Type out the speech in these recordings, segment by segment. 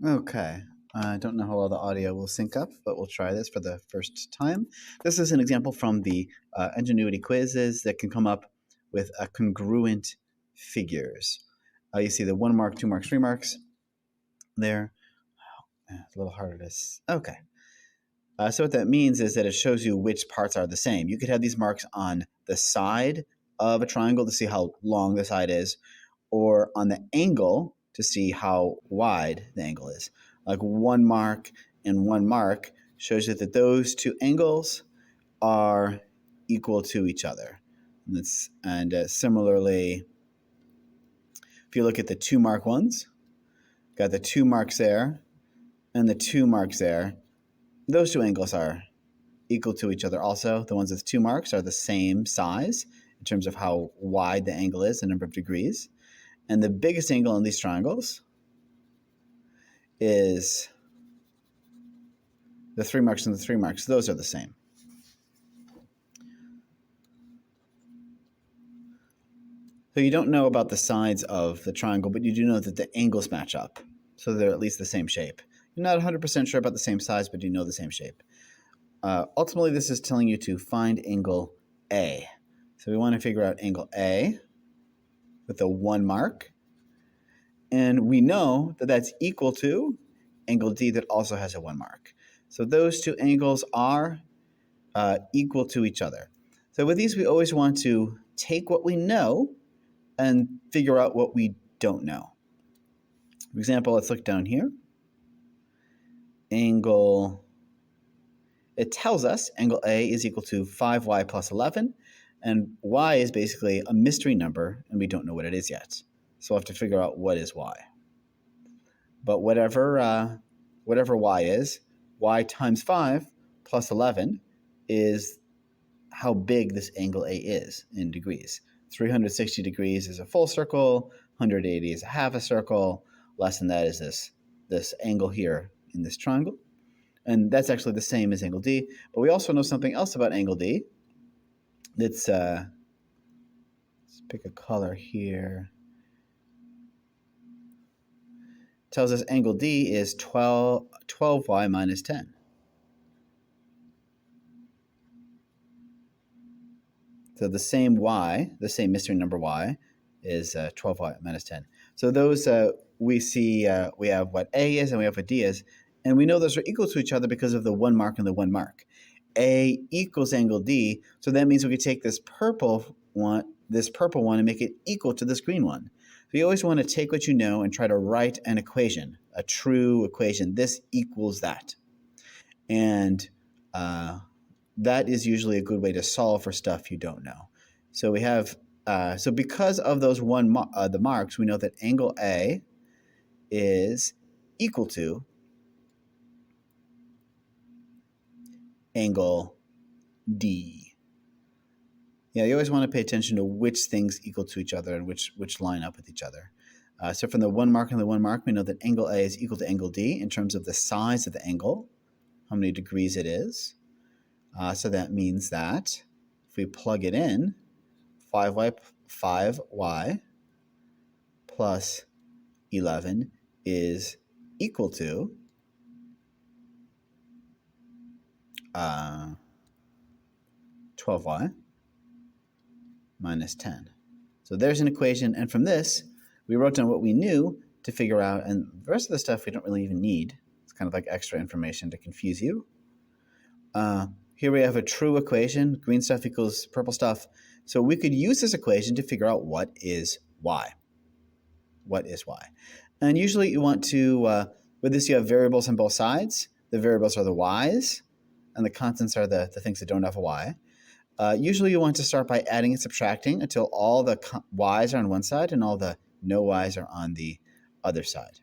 Okay. I don't know how well the audio will sync up, but we'll try this for the first time. This is an example from the Ingenuity quizzes that can come up with congruent figures. You see the 1 mark, 2 marks, 3 marks there. It's a little harder to. Okay. So what that means is that it shows you which parts are the same. You could have these marks on the side of a triangle to see how long the side is, or on the angle to see how wide the angle is. Like 1 mark and 1 mark shows you that those two angles are equal to each other. And similarly, if you look at the 2 mark ones, got the 2 marks there and the 2 marks there, those two angles are equal to each other also. The ones with 2 marks are the same size in terms of how wide the angle is, the number of degrees. And the biggest angle in these triangles is the 3 marks and the 3 marks. Those are the same. So you don't know about the sides of the triangle, but you do know that the angles match up. So they're at least the same shape. You're not 100% sure about the same size, but you know the same shape. Ultimately, this is telling you to find angle A. So we want to figure out angle A with a 1 mark. And we know that that's equal to angle D that also has a 1 mark. So those two angles are equal to each other. So with these, we always want to take what we know and figure out what we don't know. For example, let's look down here. Angle, it tells us angle A is equal to 5y plus 11, and y is basically a mystery number, and we don't know what it is yet. So we'll have to figure out what is y. But whatever y is, y times 5 plus 11 is how big this angle A is in degrees. 360 degrees is a full circle, 180 is a half a circle, less than that is this angle here in this triangle. And that's actually the same as angle D. But we also know something else about angle D. Let's pick a color here. It tells us angle D is 12y minus 10. So the same y, the same mystery number y, is 12y minus 10. So those we see we have what A is and we have what D is, and we know those are equal to each other because of the 1 mark and the 1 mark. A equals angle D, so that means we could take this purple one, and make it equal to this green one. So you always want to take what you know and try to write an equation, a true equation. This equals that, and that is usually a good way to solve for stuff you don't know. So we have so because of those the marks, we know that angle A is equal to angle D. Yeah, you always want to pay attention to which things equal to each other and which line up with each other. So from the 1 mark and the 1 mark, we know that angle A is equal to angle D in terms of the size of the angle, how many degrees it is. So that means that if we plug it in, 5y plus 11 is equal to 12y minus 10. So there's an equation, and from this, we wrote down what we knew to figure out, and the rest of the stuff we don't really even need. It's kind of like extra information to confuse you. Here we have a true equation. Green stuff equals purple stuff. So we could use this equation to figure out what is y. What is y? And usually you want to, with this you have variables on both sides. The variables are the y's, and the constants are the things that don't have a y. Usually you want to start by adding and subtracting until all the y's are on one side and all the no y's are on the other side.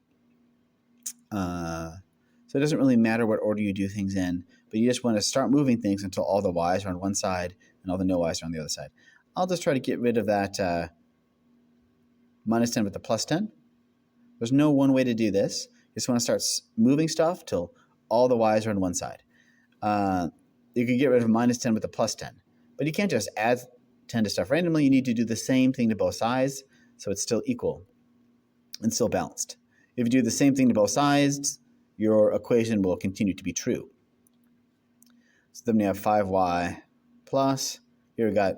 So it doesn't really matter what order you do things in, but you just want to start moving things until all the y's are on one side and all the no y's are on the other side. I'll just try to get rid of that minus 10 with the plus 10. There's no one way to do this. You just want to start moving stuff till all the y's are on one side. You can get rid of minus 10 with the plus 10. But you can't just add 10 to stuff randomly. You need to do the same thing to both sides so it's still equal and still balanced. If you do the same thing to both sides, your equation will continue to be true. So then we have 5y plus, here we got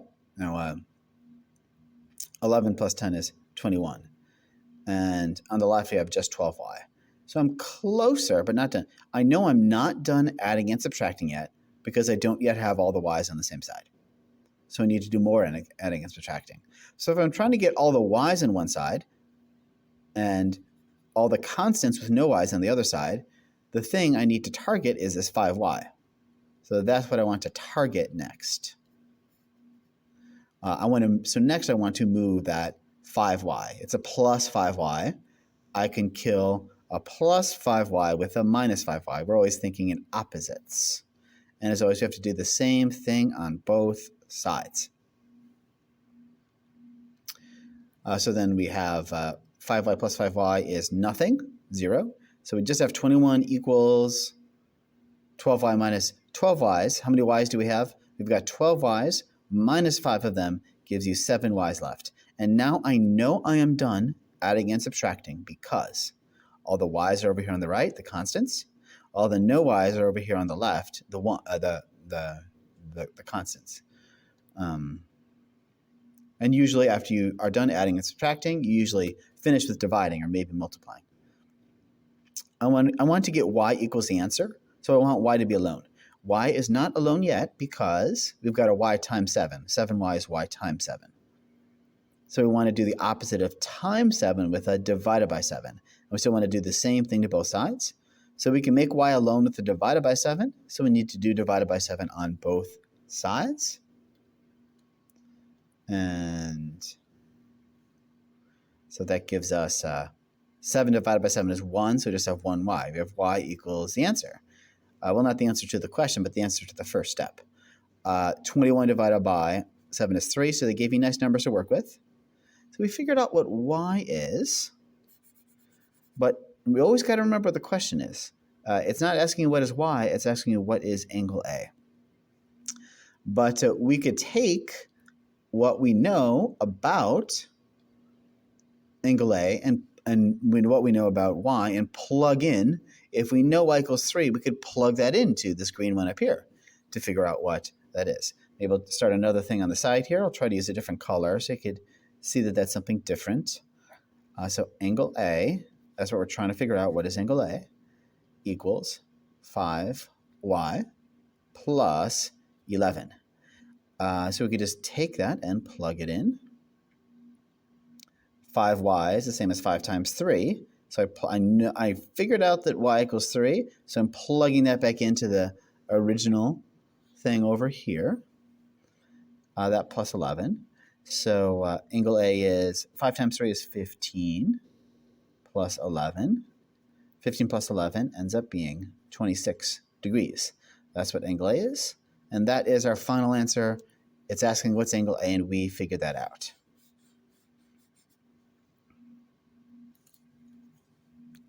11 plus 10 is 21. And on the left, we have just 12y. So I'm closer, but not done. I know I'm not done adding and subtracting yet because I don't yet have all the y's on the same side. So I need to do more adding and subtracting. So if I'm trying to get all the y's on one side and all the constants with no y's on the other side, the thing I need to target is this 5y. So that's what I want to target next. So next I want to move that 5y. It's a plus 5y. I can kill a plus 5y with a minus 5y. We're always thinking in opposites. And as always, you have to do the same thing on both sides. So then we have 5y plus 5y is nothing, 0. So we just have 21 equals 12y minus 12y's. How many y's do we have? We've got 12 y's minus 5 of them gives you 7 y's left. And now I know I am done adding and subtracting because all the y's are over here on the right, the constants. All the no y's are over here on the left, the constants. And usually after you are done adding and subtracting, you usually finish with dividing or maybe multiplying. I want to get y equals the answer, so I want y to be alone. Y is not alone yet because we've got a y times 7. 7y is y times 7. So we want to do the opposite of times 7 with a divided by 7. And we still want to do the same thing to both sides. So we can make y alone with the divided by 7. So we need to do divided by 7 on both sides. And so that gives us 7 divided by 7 is 1, so we just have 1y. We have y equals the answer. Well, not the answer to the question, but the answer to the first step. 21 divided by 7 is 3, so they gave you nice numbers to work with. So we figured out what y is, but we always got to remember what the question is. It's not asking you what is y, it's asking you what is angle A. But we could take what we know about angle A and what we know about y and plug in. If we know y equals 3, we could plug that into this green one up here to figure out what that is. Maybe I'll start another thing on the side here. I'll try to use a different color so you could see that that's something different. So angle A, that's what we're trying to figure out. What is angle A? Equals 5y plus 11. So we could just take that and plug it in. 5y is the same as 5 times 3. So I figured out that y equals 3, so I'm plugging that back into the original thing over here, that plus 11. So angle A is 5 times 3 is 15 plus 11. 15 plus 11 ends up being 26 degrees. That's what angle A is. And that is our final answer. It's asking what's angle A, and we figured that out.